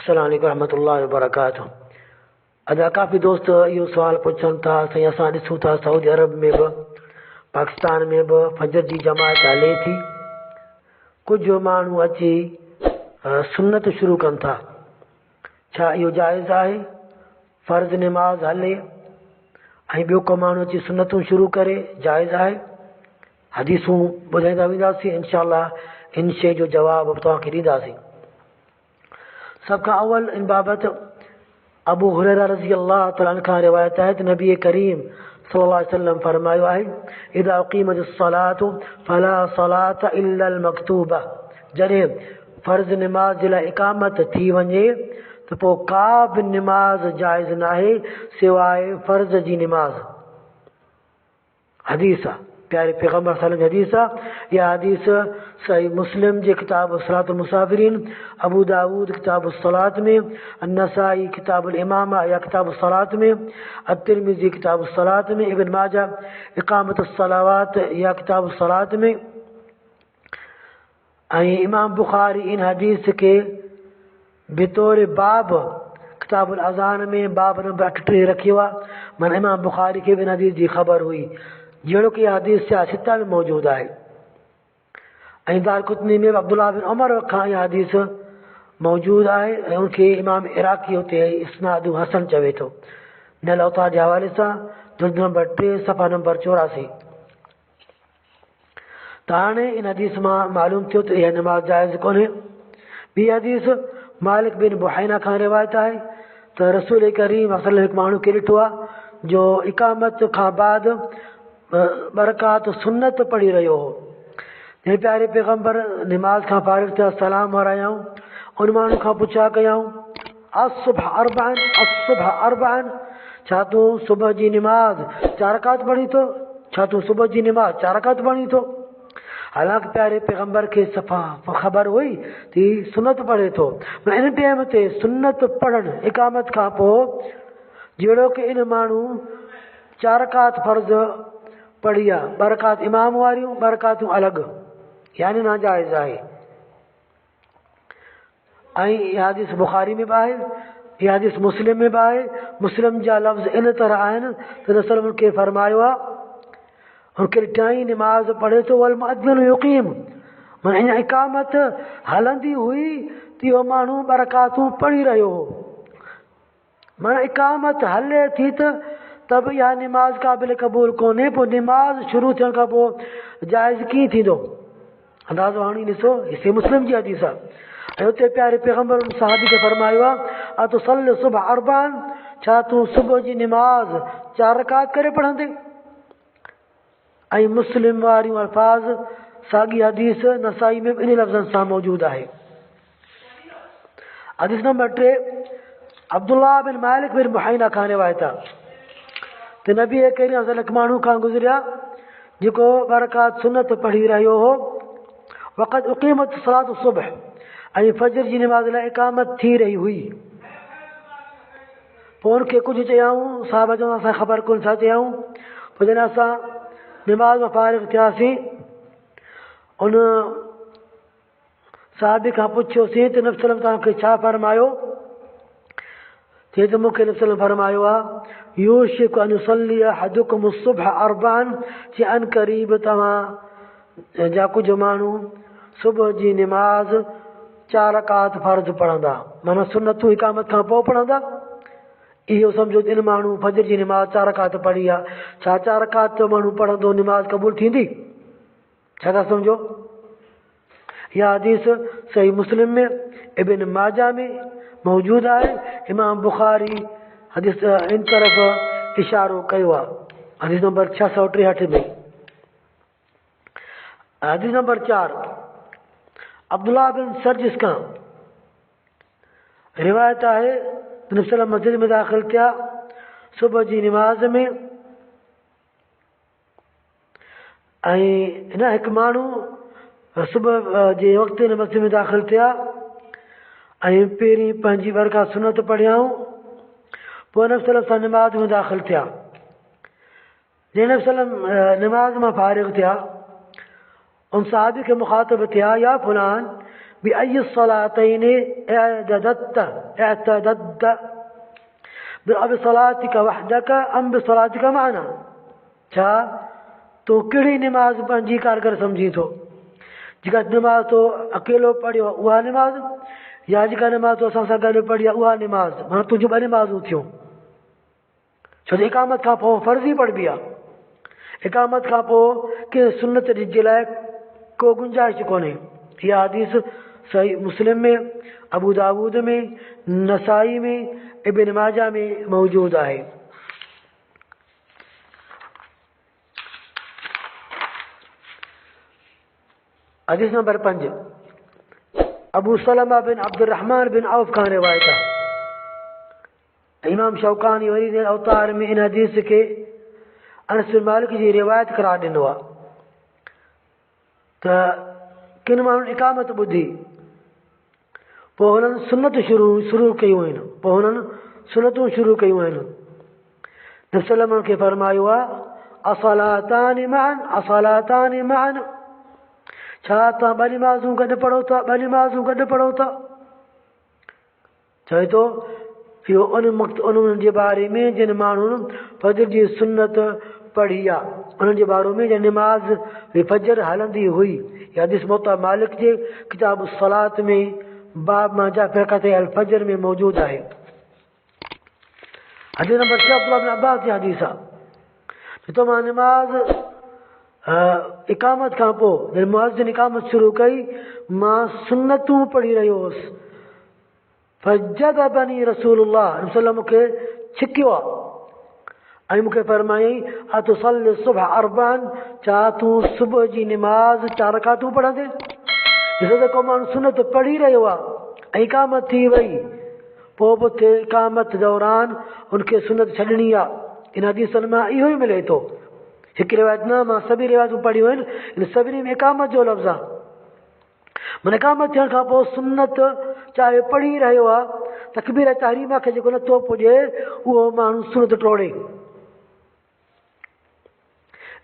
अस्सलाम वालेकुम रहमतुल्लाहि व बरकातुहू। अदा काफ़ी दोस्त इहो सुवाल पुछनि था साईं, असां ॾिसूं था सऊदी अरब में बि पाकिस्तान में बि फजर जी जमात हले थी। कुझु माण्हू अची सुन्नत शुरू कनि था। छा इहो जाइज़ आहे? फ़र्ज़ निमाज़ हले ऐं ॿियो को माण्हू अची सुन्नतूं शुरू करे, जाइज़ आहे? हदीसूं ॿुधाईंदा वेंदासीं इंशा अल्लाह। इन शइ जो जवाबु तव्हांखे ॾींदासीं। सब खां अव्वल इन बाबति अबू हुरैरा रज़ी अल्लाह तआला अन्हु खां रिवायत आहे त नबी करीम सल्लल्लाहु अलैहि वसल्लम फरमायो आहे, इदा उक़ीमतिस सलातु फला सलात इल्ला अल मक्तूबा। जॾहिं फ़र्ज़ निमाज़ जे लाइ इक़ामत थी वञे त पोइ का बि निमाज़ जाइज़ न आहे सवाइ फ़र्ज़ जी निमाज़। हदीस आहे, प्यारे पैगम्बर सल्लल्लाहु अलैहि हदीस आहे। इहा हदीस सही मुस्लिम जे किताब सलातुल मुसाफ़िरीन, अबू दाऊद किताब सलात में, अन्नसाई किताब इमामा या किताब सलात में, अत-तिरमिज़ी किताब सलात में, इब्न माजा इक़ामत सलावात या किताब सलात में, ऐं इमाम बुखारी इन हदीस के बितौर बाब किताबुल अज़ान में बाब नंबर 38 रखियो आहे। माना इमाम बुखारी खे बि इन हदीस जी ख़बर हुई, जहिड़ो कि हदीस सिता में मौजूदु आहे। ऐं दारकुतनी में अब्दुल्लाह बिन उमर खां इहा हदीस मौजूदु आहे ऐं उनखे इमाम इराक़ी उते इस्नादु हसन चवे थो। नल अवतार जे हवाले सां जुल्द नंबर 3 सफ़ा नंबर 84। त हाणे इन हदीस मां मालूम थियो त इहा नमाज़ जाइज़ कोन्हे। ॿी हदीस मालिक बिन बुहैना खां रिवायत आहे त रसूल करीम असल हिकु माण्हू खे ॾिठो आहे जो इक़ामत खां बाद बरकात सुन्नत पढ़ी रहियो हो। हे प्यारे पैगम्बर निमाज़ खां फारिग़ थिया, सलाम वरायऊं, उन माण्हू खां पुछा कयऊं, असुबह अरबान, असुबह अरबान, छा तूं सुबुह जी निमाज़ 4 रकात पढ़ी थो? छा तूं सुबुह जी निमाज़ 4 रकात पढ़ी थो? हालांकि प्यारे पैगम्बर खे सफ़ा ख़बर हुई कि सुन्नत पढ़े थो। इन टाइम ते सुन्नत पढ़णु इक़ामत खां पोइ जहिड़ो कि इन माण्हू 4 रकात फ़र्ज़ पढ़ी आहे, 2 रकात इमाम वारियूं, 2 रकातूं अलॻि, यानी नाजाइज़ आहे। ऐं इहा हदीस बुखारी में बि आहे, इहा हदीस मुस्लिम में बि आहे। मुस्लिम जा लफ़्ज़ इन तरह आहिनि त रसूल खे फरमायो आहे, उनखे टाई निमाज़ पढ़े थो, वल मुअद्दिन युक़ीम, माना हीअं इक़ामत हलंदी हुई त इहो माण्हू 2 रकातूं पढ़ी रहियो हो। माना इक़ामत हले थी त बि इहा निमाज़ क़ाबिल क़बूल कोन्हे। पोइ निमाज़ शुरू थियण खां पोइ जाइज़ कीअं थींदो? अंदाज़ो हाणे ॾिसो, हिसे मुस्लिम जी हदीस आहे। ऐं उते प्यारे पैगम्बर साहबी खे फरमायो आहे, अतुसल्लि सुबह अरबान, छा तूं सुबुह जी निमाज़ 4 रकात करे पढ़ंदे? ऐं मुस्लिम वारियूं अल्फाज़ साॻी हदीस नसाई में इन लफ़्ज़नि सां मौजूदु आहे। हदीस नंबर 3 अब्दुल्लाह बिन मालिक बिन बुहैना खां रिवायत आहे त नबी करीम हिकु माण्हू खां गुज़रिया जेको 2 रकात सुन्नत पढ़ी रहियो हो। वक़्त उक़ीमत सलात सुबह, ऐं फजर जी निमाज़ लाइ इक़ामत थी रही हुई। पोइ उनखे कुझु चयऊं, साहब चवनि असांखे ख़बर कोन छा चयऊं। पोइ जॾहिं असां निमाज़ मां फारिग़ थियासीं, उन साहबी खां पुछियोसीं त नबी सल्लल्लाहु तव्हांखे छा फरमायो? चए त मूंखे नबी सल्लल्लाहु फरमायो आहे, यूशिकु अन युसल्ली अहदुकुम सुबह अरबान, जे अन क़रीब तव्हां जा कुझु माण्हू सुबुह जी निमाज़ 4 रकात फ़र्ज़ पढ़ंदा, माना सुन्नतूं इक़ामत खां पोइ पढ़ंदा। इहो सम्झो त इन माण्हू फजर जी निमाज़ 4 रकात पढ़ी आहे। छा 4 रकात जो माण्हू पढ़ंदो निमाज़ क़बूल थींदी? छा था सम्झो? इहा हदीस सही मुस्लिम में, इब्न माजा में मौजूदु आहे। इमाम बुखारी हदीस इन तरफ़ इशारो कयो आहे, हदीस नंबर 663 में। हदीस नंबर 4 अब्दुल्लाह बिन सरजिस खां रिवायत आहे त नबी सल्लल्लाहु मस्जिद में दाख़िल थिया सुबुह जी निमाज़ में, ऐं हिकु माण्हू सुबुह जे वक़्तु हिन मस्जिद में दाख़िल थिया ऐं पहिरीं पंहिंजी 2 रकात सुन्नत पढ़ियाऊं। पोइ नबी सल्लल्लाहु सां निमाज़ में दाख़िल थिया। जॾहिं नबी सल्लल्लाहु निमाज़ मां फारिग़ थिया, उन साहबी खे मुखातिब थिया, या फुलान, بأي الصلاتين اعتددت بصلاتك وحدك أم بصلاتك معنا छा तो कहिड़ी निमाज़ पंहिंजी कारगर सम्झी थो जेका निमाज़ तो अकेलो पढ़ियो उहा निमाज़ या जेका निमाज़ तो असां सां गॾु पढ़ी आहे उहा निमाज़ माना तुंहिंजूं ॿ निमाज़ूं थियूं छो जो इकामत खां पोइ फ़र्ज़ी पढ़बी आहे इकामत खां पोइ कंहिं सुनत जे लाइ को गुंजाइश कोन्हे इहा हदीस सही मुस्लिम में अबू दाऊद में नसाई में इब्न माजा में मौजूद आहे हदीस number 5 Abu Salama bin Abdur Rahman bin Auf खां रिवायत आहे इमाम शौकानी वरी अवतार में इन हदीस के अनस बिन मालिक जी रिवायत करार ॾिनो आहे त किन माण्हुनि इकामत ॿुधी पोइ हुननि सुनत शुरू कयूं आहिनि पोइ हुननि सुनतूं शुरू कयूं आहिनि नबी सल्लम खे फरमायो आहे असलातानि मान छा तव्हां ॿ निमाज़ूं गॾु पढ़ो था चए थो इहो उन्हनि जे बारे में जिन माण्हुनि फजर जी सुनत पढ़ी आहे उन्हनि जे बारे में जिन निमाज़ फजर हलंदी हुई या हदीस मोता मालिक जे किताब सलात में बाब मां जा फ़िक़त अल फजर में मौजूद आहे हदीस नंबर 6 अब्दुल्लाह बिन अब्बास जी हदीस आहे त मां निमाज़ इकामत खां पोइ जॾहिं मुअज़्ज़िन इकामत शुरू कई मां सुन्नतूं पढ़ी रहियो हुउसि फजदबनी रसूलुल्लाह सल्लल्लाहु मूंखे छिकियो आहे ऐं मूंखे फरमायईं अतुसल्ली सुबह अरबान छा तूं सुबुह जी निमाज़ 4 रकातूं पढ़ंदे ॾिसो त को माण्हू सुनत पढ़ी रहियो आहे ऐं इकामत थी वई पोइ बि इकामत दौरान उनखे सुनत छॾणी आहे इन हदीसनि मां इहो ई मिले थो हिकु रिवायत न मां सभी रिवायतूं पढ़ियूं आहिनि इन सभिनी में इकामत जो लफ़्ज़ आहे माना इकामत थियण खां पोइ सुनत चाहे पढ़ी रहियो आहे तकबीर तहरीमा खे जेको नथो पुॼे उहो माण्हू सुनत टोड़े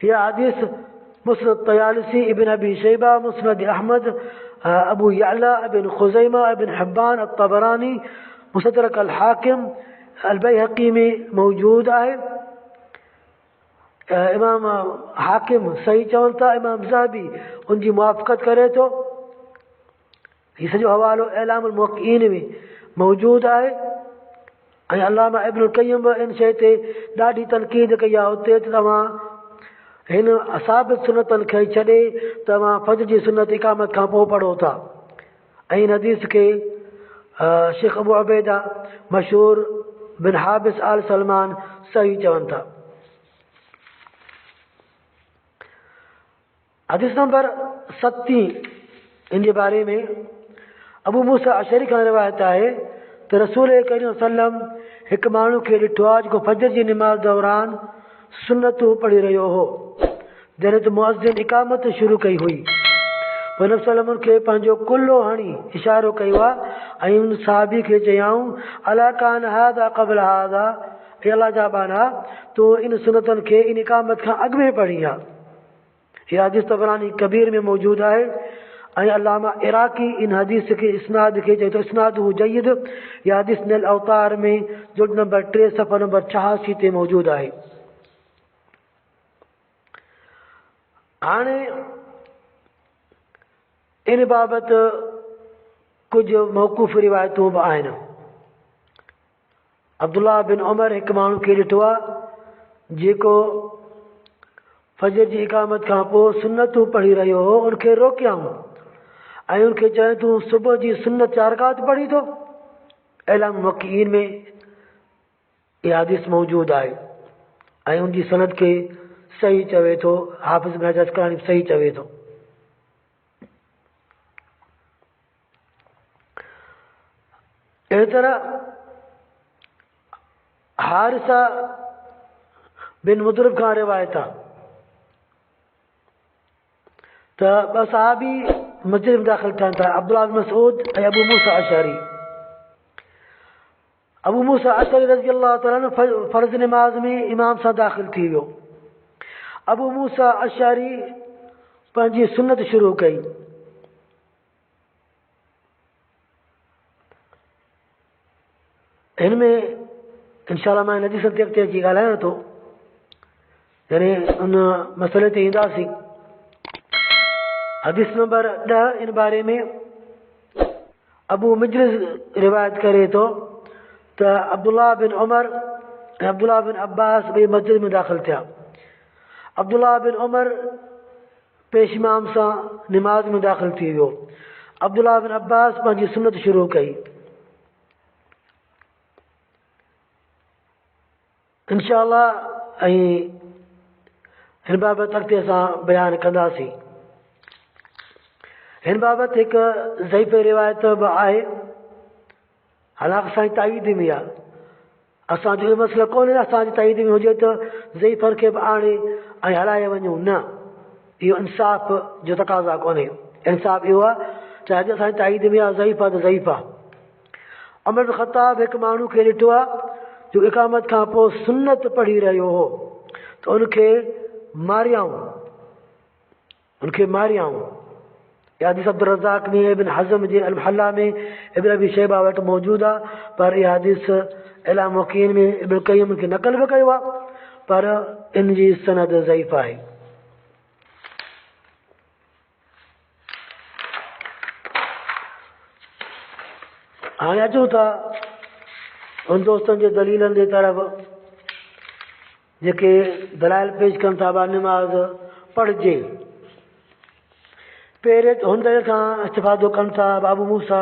इहा हदीस मुस्नद तयालसी इब्न अबी शैबा मुस्नद अहमद अबू यअला इब्न खुज़ैमा इब्न हिब्बान अत-तबरानी मुस्तदरक अल हाकिम अल बैहक़ी में मौजूद आहे इमाम हाकिम सही चवनि था इमाम ज़हबी उनजी मुआफ़क़त करे थो हीउ सॼो हवालो इलामुल मुवक्किईन में मौजूद आहे ऐं अल्लामा इब्नुल क़य्यिम बि इन शइ ते ॾाढी तनक़ीद कई आहे उते तव्हां हिन साबित सुनतनि खे छॾे तव्हां फजर जी सुनत इकामत खां पोइ पढ़ो था ऐं इन हदीस खे शेख अबू उबैदा मशहूर बिन हाबिस आल सलमान सही चवनि था हदीस नंबर 7 इन जे बारे में अबू मूसा अशरी खां रिवायत आहे त रसूल करीम सल्लम हिकु माण्हू खे ॾिठो आहे जेको फजर जी निमाज़ दौरान सुनतूं पढ़ी रहियो हो जॾहिं त मुअज़्ज़िन इकामत शुरू कई हुई पोइ नबी सल्लम खे पंहिंजो कुल्लो हणी इशारो कयो आहे ऐं उन साहबी खे चयाऊं अला कान हादा क़ब्ल हादा हे अल्लाह जा बाना तूं इन सुनतनि खे इन इकामत खां अॻु में पढ़ी आहे इहा हदीस तबरानी कबीर में मौजूद आहे ऐं अल्लामा इराक़ी इन हदीस के इस्नाद खे चए थो इस्नादहु जय्यद इहा हदीस नल अवतार में जुल्द नंबर 3 सफ़ा नंबर 86 ते मौजूद आहे हाणे इन बाबति कुझु मौक़ूफ़ रिवायतूं बि आहिनि अब्दुल्ला बिन उमर हिकु माण्हू खे ॾिठो आहे जेको फजर जी इकामत खां पोइ सुनतूं पढ़ी रहियो हो उनखे रोकियाऊं ऐं उनखे चयो तूं सुबुह जी सुनत 4 रकात पढ़ी थो इलाम मुवक्किईन में इहा हदीस मौजूद आहे ऐं उनजी सनद खे सही चवे थो हाफ़िज़ इब्न हजर अस्क़लानी सही चवे थो अहिड़ी तरह हारिसा बिन मुदरिब खां रिवायत आहे त ॿ सहाबी मस्जिद में दाख़िल थियनि था अब्दुल्लाह बिन मसऊद ऐं अबू मूसा अशरी रज़ी अल्लाह ताला फ़र्ज़ निमाज़ में इमाम सां दाख़िल थी वियो अबू मूसा अशरी पंहिंजी सुनत शुरू कई हिन में इंशाअल्लाह मां हिन जी सते अॻिते अची ॻाल्हायां थो, यानी उन मसइले ते ईंदासीं। हदीस नंबर 10 इन बारे में अबू मिजलिस रिवायत करे थो त अब्दुल्लाह बिन उमर ऐं अब्दुल्लाह बिन अब्बास ॿई मस्जिद में दाख़िल थिया। अब्दुल्लाह बिन उमर पेश इमाम सां निमाज़ में दाख़िल थी वियो। अब्दुल्लाह बिन अब्बास पंहिंजी सुन्नत शुरू कई। इंशाअल्लाह ऐं हिन बाबति अॻिते असां बयानु कंदासीं। हिन बाबति हिकु ज़ईफ़ रिवायत बि आहे, हालांकि असांजी ताईद में आहे। असांजो इहो मसइलो कोन्हे असांजी ताईद में हुजे त ज़ईफ़नि खे बि आणे ऐं हलाए वञूं, न, इहो इंसाफ़ जो तक़ाज़ा कोन्हे। इंसाफ़ इहो आहे चाहे अॼु असांजी ताईद में आहे ज़ईफ़ आहे त ज़ईफ़ आहे। उमर बिन ख़त्ताब हिकु माण्हू खे ॾिठो आहे जो इक़ामत खां पोइ सुन्नत पढ़ी रहियो हो, त उनखे मारियाऊं। या हदीस अब्दुल रज़ाक में, इब्न हज़म जे अल मुहल्ला में, इब्न अबी शैबा वटि मौजूदु आहे, पर इहा हदीस इलाम वकील में इब्न क़य्यिम खे नक़ल बि कयो आहे, पर इन जी सनद ज़ईफ़ आहे। हाणे अचूं था उन दोस्तनि जे दलीलनि जे तरफ़ जेके दलाइल पेश कनि था निमाज़ पढ़िजे। पहिरें हुन दलील खां इस्तिफ़ादो कनि था अबू मूसा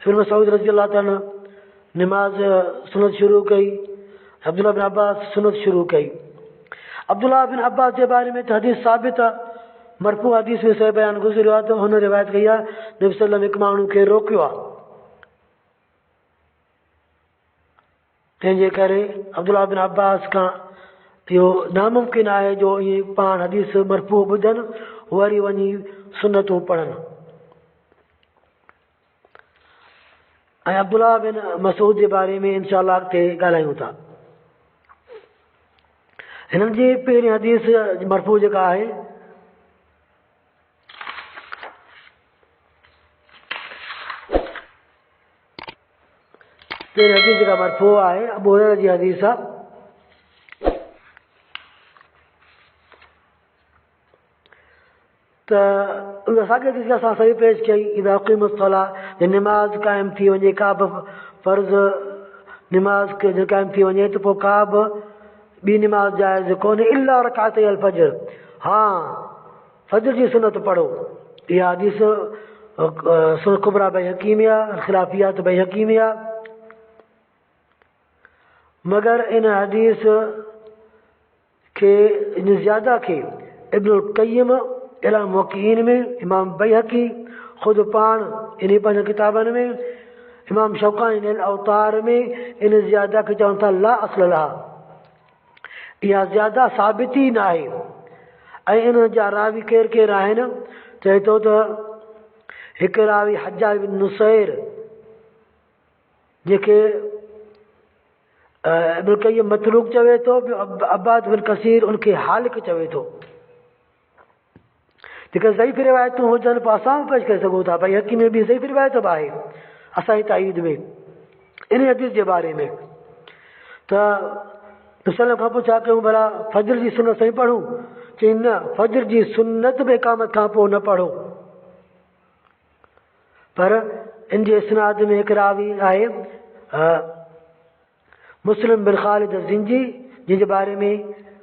इब्न मसऊद रज़ी अल्लाह ताला निमाज़ सुन्नत शुरू कई, अब्दुल्लाह बिन अब्बास सुन्नत शुरू कई। अब्दुल्लाह बिन अब्बास जे बारे में त हदीस साबित आहे, मरफ़ू हदीस में सही बयानु गुज़रियो आहे त हुन रिवायत कई आहे नबी सल्लल्लाहु हिकु माण्हू खे रोकियो आहे, तंहिंजे करे अब्दुल्लाह बिन अब्बास खां इहो नामुमकिन आहे जो इहे पाण हदीस मरफ़ू ॿुधनि वरी वञी सुन्नतूं पढ़नि। ऐं अब्दुल्लाह बिन मसूद जे बारे में इंशाअल्लाह अॻिते ॻाल्हायूं था। हिननि जी पहिरीं हदीस मरफ़ू जेका आहे पहिरीं हदीस जेका मरफ़ू आहे अबू हुरैरा जी हदीस आहे। त उहा साॻी हदीस असां सही पेश कई, इज़ा क़ीमत सलाह जे निमाज़ क़ाइमु थी वञे, का बि फ़र्ज़ निमाज़ क़ाइमु थी वञे त पोइ का बि ॿी निमाज़ जाइज़ कोन्हे इला रकातै अल फज्र, हा फज्र जी सुन्नत पढ़ो। इहा हदीस सुन कुबरा बैहक़ी में आहे, ख़िलाफ़ियात बैहक़ी में आहे। मगर इन हदीस खे इन ज़ियादा खे इब्नुल क़य्यिम इलाम वकीन में, इमाम बैहक़ी ख़ुदि पाण इन पंहिंजनि किताबनि में, इमाम शौकानी अल अवतार में इन ज़ियादा खे चवनि था ला असुल लहा, इहा ज़ियादा साबित ई न आहे। ऐं इन जा रावी केरु केरु आहिनि, चए थो त हिकु रावी हज्जाज बिन नुसैर जेके इब्न क़य्यिम मतलूक चवे थो, अब्बाद बिन कसीर उनखे हालिक चवे थो। जेके ज़ईफ़ रिवायतूं हुजनि पोइ असां बि पेश करे सघूं था, भई हक़ी में बि ज़ईफ़ रिवायत बि आहे असांजी ताईद में इन हदीस जे बारे में। त मुसलम खां पोइ छा कयूं, भला फज्र जी सुन्नत साईं पढ़ूं, चई न फज्र जी सुन्नत बि इक़ामत खां पोइ न पढ़ो। पर इन जे इस्नाद में हिकु रावी आहे मुस्लिम बिन ख़ालिद ज़िंजी, जंहिंजे बारे में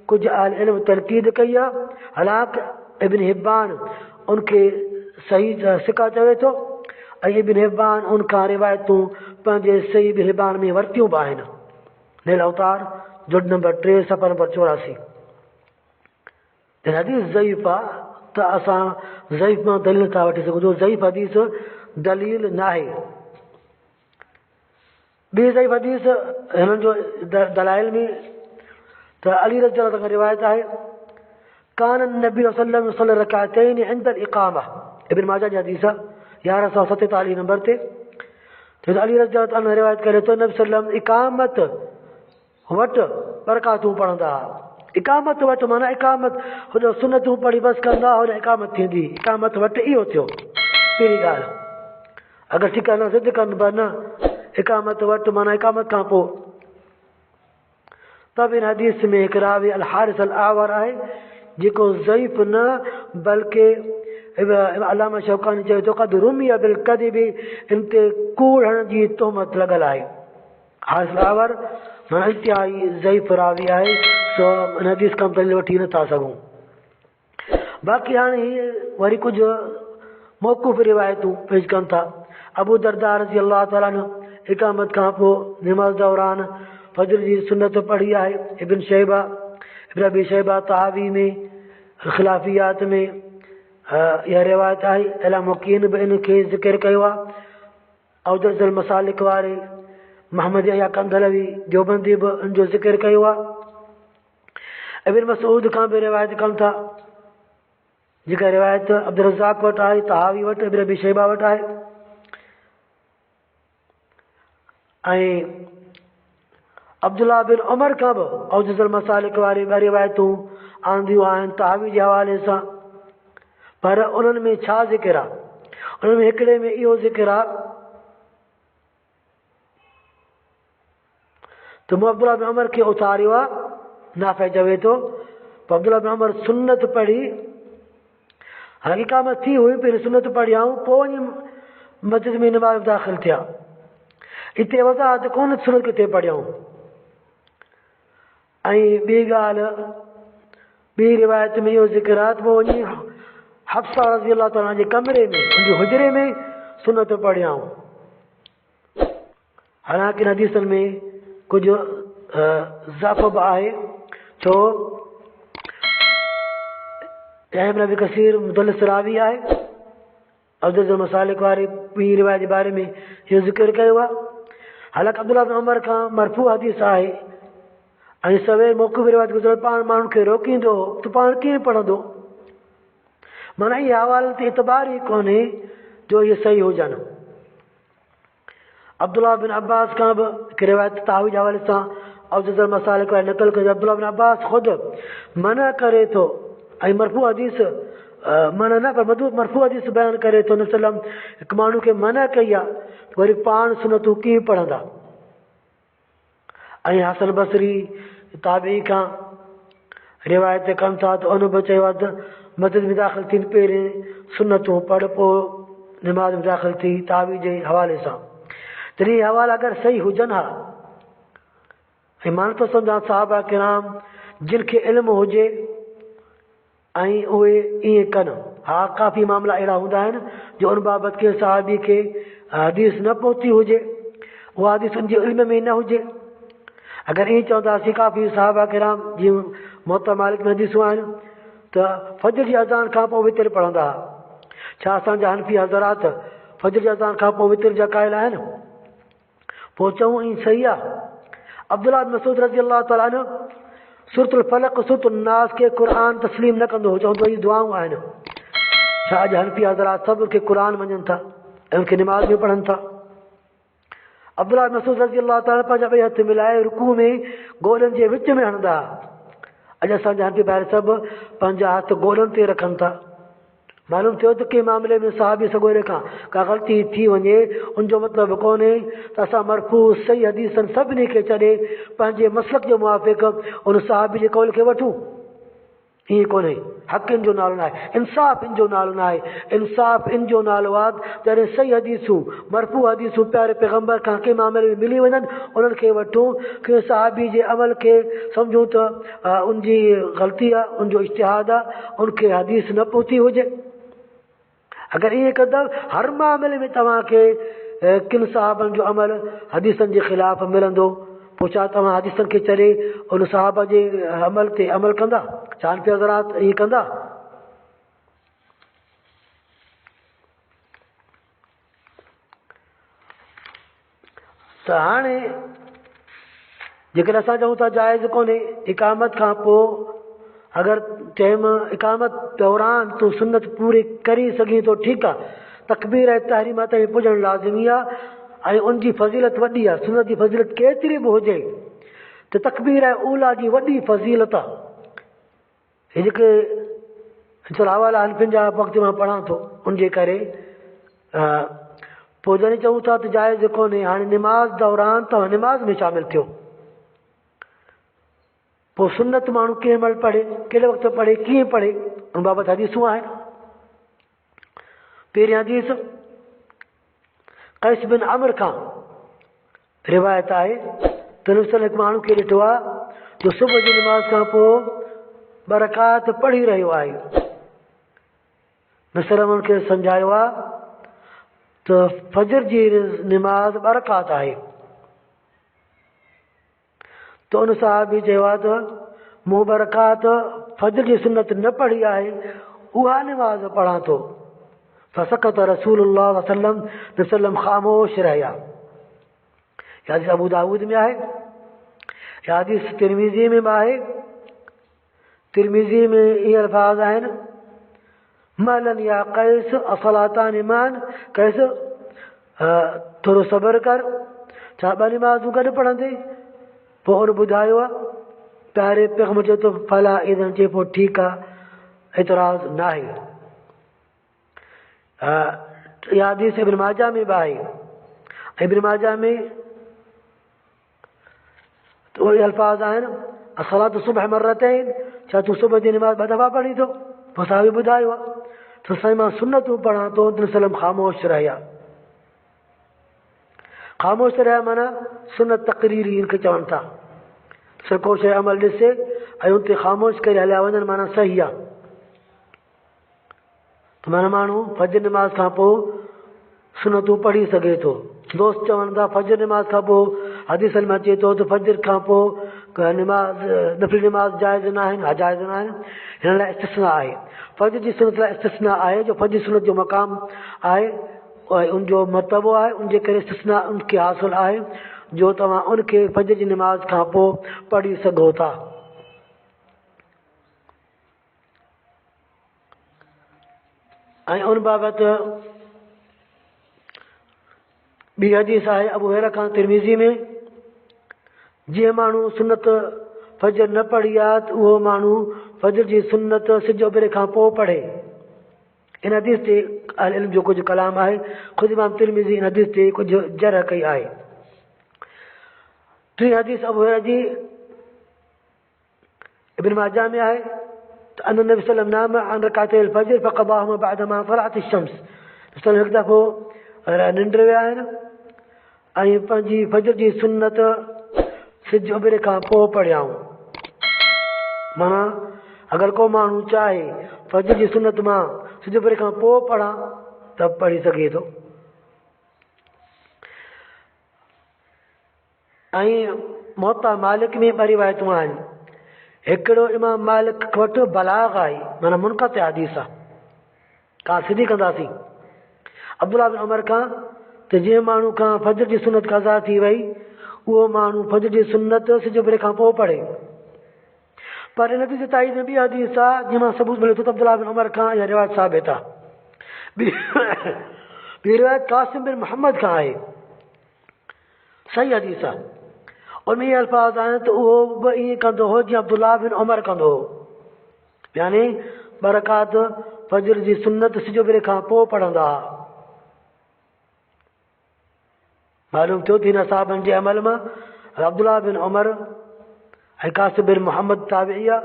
कुझु अहल इल्म तनक़ीद कई आहे। हालांकि इब्न हिब्बान उनखे सही सिका चवे थो ऐं इब्न हिब्बान उनखां रिवायतूं पंहिंजे सही इब्न हिब्बान में वरितियूं बि आहिनि। नेल अवतार जुड नंबर 3 सफ़ा नंबर 84। हदीस ज़ईफ़ आहे त असां ज़ईफ़ मां दलील था वठी सघूं, जो ज़ईफ़ हदीस दलील न आहे। ॿी ज़ईफ़ हदीस हिननि जो दलाइल में त अली रज़ी अल्लाह खां रिवायत आहे, कान नबी सल्लल्लाहु अलैहि वसल्लम रकातैन इंदल इक़ामा, इब्न माजा जी हदीस 1147 नंबर ते। तो अली रज़ी अल्लाह ताला रिवायत करे तो नबी सल्लल्लाहु इक़ामत वटि बरकातूं पढ़ंदा। इक़ामत वटि माना इक़ामत हुन सुन्नतूं पढ़ी बसि कंदा, हुन इक़ामत थींदी, इक़ामत वटि इहो थियो। पहिरीं ॻाल्हि अगरि ठीकु आहे न ज़िद कनि पर न इकामत वटि माना इकामत खां पोइ। तब इन हदीस में हिकु रावी अल हारिस अल आवर आहे जेको ज़ईफ़ न बल्कि अलामा शौकानी चवे थो क़द रुमिया बिल कदिबि, इन ते कूड़ हणण जी तोहमत लॻल आहे। हारिस अल आवर माना इंतिहाई ज़ईफ़ रावी आहे, सो इन हदीस खां दलील वठी नथा सघूं। बाक़ी हाणे हीअ वरी कुझु मौक़ूफ़ रिवायतूं पेश कनि था। अबू दरदा रज़ी अल्लाह ताला अन्हु इकामत खां पोइ निमाज़ दौरान फजर जी सुन्नत पढ़ी आहे। इब्न अबी शैबा तहावी में ख़िलाफ़ियात में इहा रिवायत आहे। अला मुकीन बि इन खे ज़िक्र कयो आहे। औजज़ अल मसालिक वारे मोहम्मद या कंदलवी देवबंदी बि इन जो ज़िक्र कयो आहे। इब्न मसूद खां बि रिवायत कनि था, जेका रिवायत अब्दुल रज़ाक़ वटि आहे, तहावी वटि, इब्न अबी शैबा वटि आहे। ऐं अब्दुल्ला बिन उमर खां बि औजज़ अल मसालिक वारी ॿ रिवायतूं आंदियूं आहिनि तहावी जे हवाले सां, पर उन्हनि में छा ज़िक्र आहे? उन्हनि में हिकिड़े में इहो ज़िक्र आहे त मूं अब्दुल्ला बिन उमर खे उथारियो आहे, नाफ़े चवे थो, पोइ अब्दुल्ला बिन उमर सुन्नत पढ़ी, हालांकि इकामत थी हुई, पहिरीं सुन्नत पढ़ियाऊं, पोइ वञी मस्जिद में नमाज़ दाख़िल थिया। हिते वज़ाहत कोन सुन्नत किथे पढ़ियाऊं। ऐं ॿी ॻाल्हि, ॿी रिवायत में इहो ज़िक्र आहे त पोइ वञी हफ्सा रज़ी अल्लाह ताला जे कमरे में, उनजे हुजरे में सुन्नत पढ़ियाऊं। हालांकि इन हदीसनि में कुझु ज़ाफ़ बि आहे, छो इब्न अबी कसीर मुदल्लिस रावी आहे। औजज़ अल मसालिक वारी ॿी रिवायत जे बारे में इहो ज़िक्र कयो आहे। हालांकि अब्दुल्ला बिन उमर खां मरफ़ू हदीस आहे ऐं सवेर मौक़ूफ़ रिवायत गुज़िरियल पाण माण्हुनि खे रोकींदो त पाण कीअं पढ़ंदो। माना इहे हवालनि ते एतबार ई कोन्हे जो इहे सही हुजनि। अब्दुल्ला बिन अब्बास खां बि हिकु रिवायत तहावी जे हवाले सां औजज़ अल मसालिक वारी नक़ल कई। अब्दुल्ला बिन अब्बास ख़ुदि मना करे थो ऐं मरफ़ू हदीस मना न पर मरफ़ू हदीस बयानु करे थो, नसलम हिकु माण्हू खे मना कई आहे वरी पाण सुनतूं कीअं पढ़ंदा। ऐं हसन बसरी ताबी खां रिवायत कनि था त उन बि चयो आहे त मस्जिद में दाख़िल थी पहिरीं सुनतूं पढ़, पोइ निमाज़ में दाख़िल थी, ताबी जे हवाले सां। त इहे हवाला अगरि सही हुजनि हा, ऐं मां नथो सम्झां साहबा किराम जिन खे इल्मु हुजे ऐं उहे ईअं कनि। हा, काफ़ी मामला अहिड़ा हूंदा आहिनि जो उन बाबति के साहबी खे हदीस न पहुती हुजे, उहा हदीस उनजे इल्म में न हुजे। अगरि ईअं चवंदासीं काफ़ी साहबा किराम जीअं मुअत्ता मालिक में हदीसूं आहिनि त फजर जी अज़ान खां पोइ वितर पढ़ंदा हुआ। छा असांजा हनफी हज़रात फजर जी अज़ान खां पोइ वितर जा क़ाइल आहिनि? पोइ चऊं ईअं सही आहे। अब्दुल्ला बिन मसूद रज़ी अल्लाह ताला अन्हु सूरतुल फलक सूरतुल नास खे क़ुरान तस्लीम न कंदो हो, चवंदो इहे दुआऊं आहिनि। छा अॼु हनफी हज़रात सभु खे क़ुरान मञनि था ऐं उनखे निमाज़ में पढ़नि था। अब्दुल्ला बिन मसूद रज़ी अल्लाह ताला पंहिंजा ॿई हथ मिलाए रुकू में गोॾनि जे विच में हणंदा। अॼु असांजा हनफी भाइर सभु पंहिंजा हथ गोॾनि ते रखनि था। मालूम थियो त कंहिं मामले में साहबी सॻोरे खां का ग़लती थी वञे, उनजो मतिलबु कोन्हे त असां मरफ़ू सही हदीसनि सभिनी खे छॾे पंहिंजे मसलक जे मुआफ़िक़ उन साहबी जे कौल खे वठूं। ईअं कोन्हे। हक़ इन जो नालो न आहे, इंसाफ़ इन जो नालो न आहे। इंसाफ़ इन जो नालो आहे जॾहिं सही हदीसूं मरफ़ू हदीसूं प्यारे पैगम्बर खां कंहिं मामले में मिली वञनि, उन्हनि खे वठूं। कंहिं साहबी जे अमल खे सम्झूं त उनजी ग़लती आहे, उनजो इज्तिहाद आहे, उनखे हदीस न पहुती हुजे। अगरि ईअं कंदव हर मामले में तव्हांखे किन साहबनि जो अमल हदीसनि जे ख़िलाफ़ मिलंदो, पोइ छा तव्हां हदीसनि खे छॾे उन साहब जे अमल ते अमल कंदा? छा हनफी हज़रात ईअं कंदा? त हाणे जेकॾहिं असां चऊं था जाइज़ कोन्हे इकामत खां पोइ अगरि टाइम इकामत दौरान तूं सुन्नत पूरी करी सघीं थो, ठीकु आहे, तकबीर ऐं तहरीमा ताईं पुॼणु लाज़िमी आहे ऐं उनजी फज़ीलत वॾी आहे। सुन्नत जी फज़ीलत केतिरी बि हुजे त तकबीर ऐं ऊला जी वॾी फज़ीलत आहे। हे जेके हवाला हनफियुनि जा वक़्तु मां पढ़ां थो, उनजे करे पोइ जॾहिं चऊं था त जाइज़ कोन्हे, हाणे निमाज़ दौरान तव्हां निमाज़ में शामिल थियो, पोइ सुनत माण्हू कंहिं महिल पढ़े, कहिड़े वक़्तु पढ़े, कीअं पढ़े, उन बाबति हदीसूं आहिनि। पहिरीं हदीस कैस बिन अमर खां रिवायत आहे त नबी हिकु माण्हू खे ॾिठो आहे जो सुबुह जी निमाज़ खां पोइ बरकात पढ़ी रहियो आहे। नबी हुनखे सम्झायो आहे त फजर जी निमाज़ बरकात आहे। त उन साहबी चयो आहे त मूं बरकात फजर जी सुनत न पढ़ी आहे, उहा निमाज़ पढ़ां थो। फसकत रसूलुल्लाह सल्लल्लाहु अलैहि वसल्लम ख़ामोश रहिया। या हदीस अबू दाऊद में आहे, या हदीस तिरमिज़ी में बि आहे। तिरमिज़ी में इहे अल्फाज़ आहिनि महलन या कैस असलातान ईमान कैस, थोरो सब्र कर, छा ॿ निमाज़ूं गॾु पढ़ंदे? पोइ हुन ॿुधायो आहे प्यारे पैगंबर चयो त फला इदन, चए पोइ ठीकु आहे, एतिराज़ न आहे। इहा हदीस इब्न माजा में बि आहे। इब्न माजा में उहे अल्फाज़ आहिनि असलात सुबह मरतैन, छा तूं सुबुह जी निमाज़ 2 दफ़ा पढ़ी थो? पोइ साहिब ॿुधायो आहे त साईं मां सुनतूं पढ़ां थो। सलम ख़ामोश रहिया। ख़ामोश रहिया माना सुनत तक़रीरी हिनखे चवनि था। को शइ अमल ॾिसे ऐं उन ते ख़ामोश करे हलिया वञनि माना सही आहे। त माना माण्हू फजर निमाज़ खां पोइ सुनतूं पढ़ी सघे थो। दोस्त चवनि था फजर निमाज़ खां पोइ हदीसनि में अचे थो त फजर खां पोइ निमाज़ नफ़िल निमाज़ जाइज़ न आहिनि। हा जाइज़ न आहिनि, हिन लाइ इस्तिस्ना आहे। फजर जी सुनत लाइ इस्तिस्ना आहे जो फजर सुनत जो मक़ाम आहे ऐं उनजो मरतबो आहे, उनजे करे इस्तिस्ना उनखे हासिलु आहे जो तव्हां उनखे फजर जी निमाज़ खां पोइ पढ़ी सघो था। ऐं उन बाबति ॿी हदीस आहे अबू हुरैरा खां तिरमिज़ी में, जीअं माण्हू सुनत फजर न पढ़ी आहे त उहो माण्हू फजर जी सुनत सिज उभरे खां पोइ पढ़े। इन हदीस ते अहल इल्म जो कुझु कलाम आहे। ख़ुदि इमाम तिरमिज़ी इन हदीस ते कुझु जरह कई आहे। टी हदीस अबू हुरैरा जी इब्न माजा में आहे त अन नबी सल्लल्लाहु अलैहि वसल्लम नाम अन रकातैल फजर फक़दाहुमा बअद मा तलअत अश-शम्स। हिकु दफ़ो निंड विया आहिनि ऐं पंहिंजी फजर जी सुनत सिज उभरे खां पोइ पढ़ियाऊं। माना अगरि को माण्हू चाहे फजर जी सुनत मां सिज उभरे खां पोइ पढ़ां त पढ़ी सघे थो। ऐं मुवत्ता मालिक में 2 रिवायतूं आहिनि। हिकिड़ो इमाम मालिक वटि बलाग आई माना मुनक़ते हदीस आहे, का सिधी कंदासीं अब्दुल्लाह बिन उमर खां त जीअं माण्हू खां फजर जी सुनत क़ज़ा थी वई, उहो माण्हू फजर जी सुनत सिज उभरे खां पोइ पढ़े। पर इन जी ताईद में ॿी हदीस आहे जंहिंमां सबूत मिले थो त अब्दुल्लाह बिन उमर खां इहा रिवायत साबित आहे। ॿी रिवायत कासिम बिन मोहम्मद खां आहे, सही हदीस आहे। उन में अल्फाज़ आहिनि त उहो बि ईअं कंदो हो जीअं अब्दुल्लाह बिन उमर कंदो हो, यानी बरकात फजर जी सुनत सिज उभरे खां पोइ पढ़ंदा हुआ। मालूम थियो थी न साहबनि जे अमल मां अब्दुल्लाह बिन उमर ऐं कासिम बिन मोहम्मद ताबिई आहे।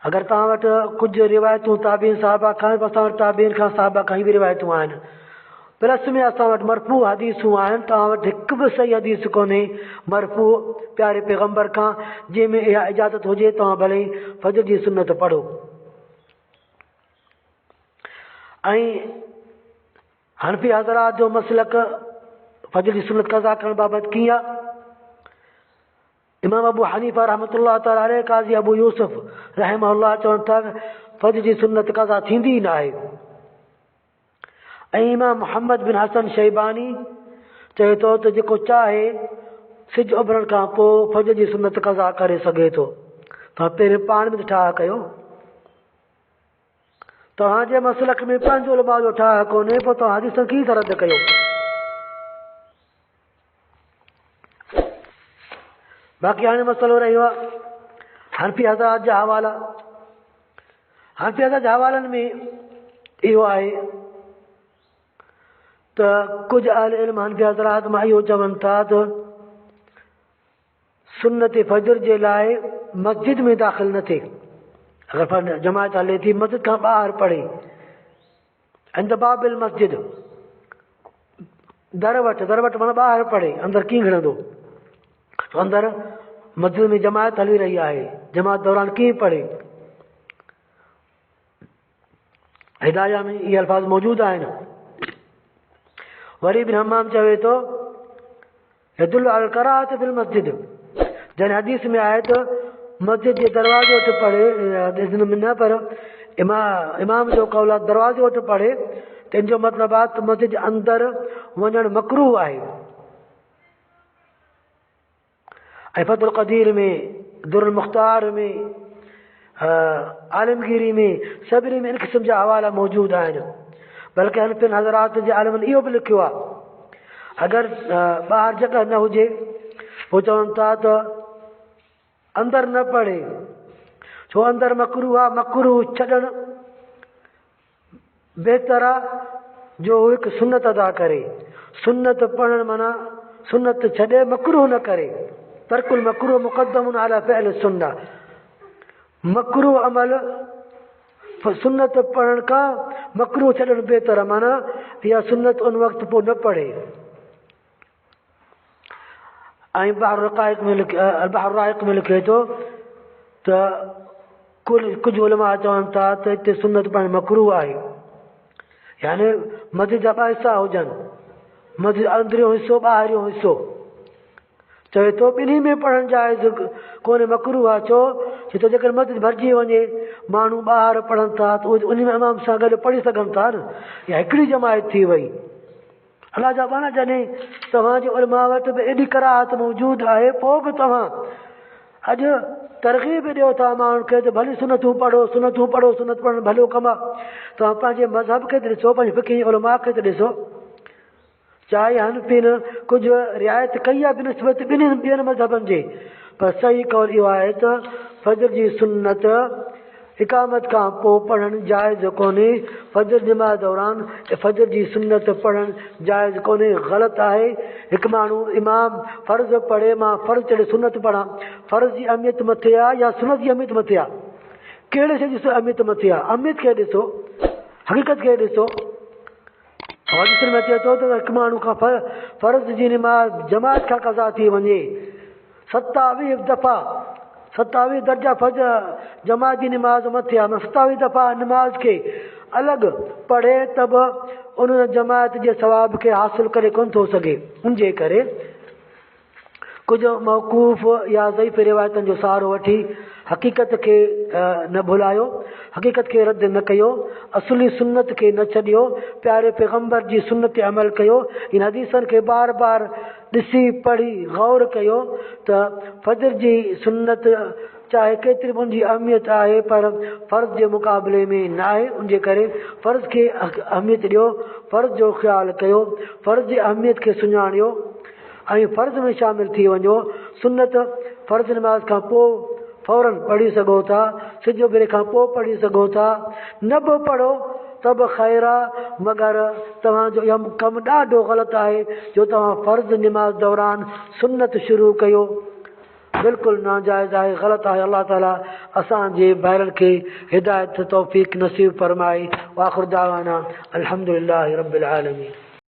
अगरि तव्हां वटि कुझु रिवायतूं ताबीन साहबा खां, असां वटि ताबीन खां साहबा खां बि रिवायतूं आहिनि। प्लस में असां वटि मरफू हदीसूं आहिनि। तव्हां वटि हिकु बि सही हदीस कोन्हे मरफू प्यारे पैगंबर खां जंहिंमें इहा इजाज़त हुजे तव्हां भले फजर जी सुनत पढ़ो। ऐं हनफी हज़रात जो मसलक फजर जी सुनत क़ज़ा करण बाबति कीअं आहे? इमाम अबू हनीफा रहमतुल्लाह तआला अलैह, काज़ी अबू यूसुफ रहमहुल्लाह चवनि था फजर जी सुनत क़ज़ा थींदी ई न आहे। ऐं इमाम मोहम्मद बिन हसन शैबानी चए थो त जेको चाहे सिज उभरण खां पोइ फजर जी सुनत क़ज़ा करे सघे थो। तव्हां पहिरियों पाण में ठाह कयो, तव्हांजे मसलक में पंहिंजो उलमा जो ठाह कोन्हे, पोइ तव्हां हदीस कीअं था रद्द कयो? बाक़ी हाणे मसइलो रहियो आहे हनफी हज़रात जा हवाला। हनफी हज़रात जे हवालनि में इहो आहे त कुझु अहल इल्म हनफी हज़रात मां इहो चवनि था त सुन्नत फजर जे लाइ मस्जिद में दाख़िल न थिए। अगरि जमात हले थी मस्जिद खां ॿाहिरि पढ़े, इंद बाबिल मस्जिद, दर वटि माना ॿाहिरि पढ़े, अंदरि कीअं घिरंदो? अंदरि मस्जिद में जमात हली रही आहे, जमात दौरान कीअं पढ़े? हिदाया में इहे अल्फाज़ मौजूदु आहिनि। वरी बि हमाम चवे थो यदुल अल कराहत फिल मस्जिद, जंहिं हदीस में आहे त मस्जिद जे दरवाज़े वटि पढ़े, न पर इमाम जो कौल आहे दरवाज़े वटि पढ़े, तंहिंजो मतिलबु आहे त मस्जिद जे अंदरि वञणु मकरूह आहे। ऐं फतुल क़दीर में, दुरुल मुख्तार में, आलमगीरी में, सभिनी में इन क़िस्म जा हवाला मौजूदु आहिनि। बल्कि हनफियुनि हज़रात जे आलिमनि इहो बि लिखियो आहे, अगरि ॿाहिरि जॻह न हुजे पोइ चवनि था त अंदरि न पढ़े, छो अंदरि मकरूह आहे, मकरूह छॾणु बहितर आहे जो हू हिकु सुन्नत अदा करे। सुन्नत पढ़णु माना सुन्नत छॾे मकरूह न करे। तर्कुल मकरूह मुक़द्दमुन अला फ़िअल सुन्नह, मकरूह अमल सुन्नत पढ़ण खां मकरूह छॾणु बहितर, माना इहा सुन्नत उन वक़्तु पोइ न पढ़े। ऐं बहर राइक़ में लिखे थो त कुझु उलमा चवनि था त हिते सुन्नत पढ़णु मकरूह आहे, यानी मस्जिद जा ॿ हिसा हुजनि, मस्जिद अंदरियों हिसो ॿाहिरियों हिसो। चवे थो ॿिन्ही में पढ़णु जाइज़ कोन्हे, मकरूह आहे। छो त जेकर मस्जिद भरिजी वञे, माण्हू ॿाहिरि पढ़नि था त उन में इमाम सां गॾु पढ़ी सघनि था न, या हिकिड़ी जमायत थी वई। अलाह जा पाण जॾहिं तव्हांजे उलमा वटि बि एॾी कराहत मौजूदु आहे, पोइ बि तव्हां अॼु तरग़ीब ॾियो था माण्हुनि खे त भली सुनतूं पढ़ो, सुनतूं पढ़ो, सुनत पढ़णु भलो कमु आहे। तव्हां पंहिंजे मज़हब खे त ॾिसो, पंहिंजे फ़िक़ही उलमा खे त ॾिसो। चाहे हनफी न कुझु रिआयत कई आहे बिनिस्बत ॿियनि मज़हबनि जे, पर सही कौल इहो आहे त फजर जी सुन्नत इकामत खां पोइ पढ़णु जाइज़ कोन्हे। फजर नमाज़ दौरान फजर जी सुन्नत पढ़णु जाइज़ कोन्हे, ग़लति आहे। हिकु माण्हू इमाम फ़र्ज़ पढ़े, मां फ़र्ज़ छॾे सुन्नत पढ़ां, फ़र्ज़ जी अहमियत मथे आहे या सुन्नत जी अहमियत मथे आहे? कहिड़े शइ जी अहमियत मथे आहे? अहमियत खे ॾिसो, हक़ीक़त खे ॾिसो। हदीस में अचे थो त हिकु माण्हू खां फ़र्ज़ जी नमाज़ जमात खां क़ज़ा थी वञे, 27 दफ़ा 27 दर्जा फजर जमात जी नमाज़ मथे आहे, 27 दफ़ा नमाज खे अलॻि पढ़े त बि उन जमात जे सवाब खे हासिल करे कोन थो सघे। उनजे करे कुझु मौक़ूफ़ या ज़ईफ़ रिवायतनि जो सहारो वठी हक़ीक़त खे न भुलायो, हक़ीक़त खे रद्द न कयो, असुली सुन्नत खे न छॾियो, प्यारे पैगम्बर जी सुन्नत ते अमल कयो। इन हदीसनि खे बार बार ॾिसी पढ़ी गौर कयो त फजर जी सुन्नत चाहे केतिरी बि उनजी अहमियत आहे, पर फ़र्ज़ जे मुक़ाबले में न आहे। उनजे करे फ़र्ज़ खे अहमियत ॾियो, फ़र्ज़ जो ख़्यालु कयो, फ़र्ज़ जी अहमियत खे सुञाणियो ऐं फ़र्ज़ में शामिलु थी वञो। सुन्नत फ़र्ज़ नमाज़ खां पोइ फ़ौरन पढ़ी सघो था, सिज उभिरे खां पोइ पढ़ी सघो था, न बि पढ़ो त बि ख़ैर आहे, मगर तव्हांजो इहो कमु ॾाढो ग़लति आहे जो तव्हां फ़र्ज़ नमाज़ दौरान सुन्नत शुरू कयो, बिल्कुलु नाजाइज़ आहे, ग़लति आहे। अल्लाह ताला असांजे भाइरनि खे हिदायत तौफ़ीक़ नसीब फरमाए। वाख़िर दावाना अल्हम्दुलिल्लाहि रब्बिल आलमीन।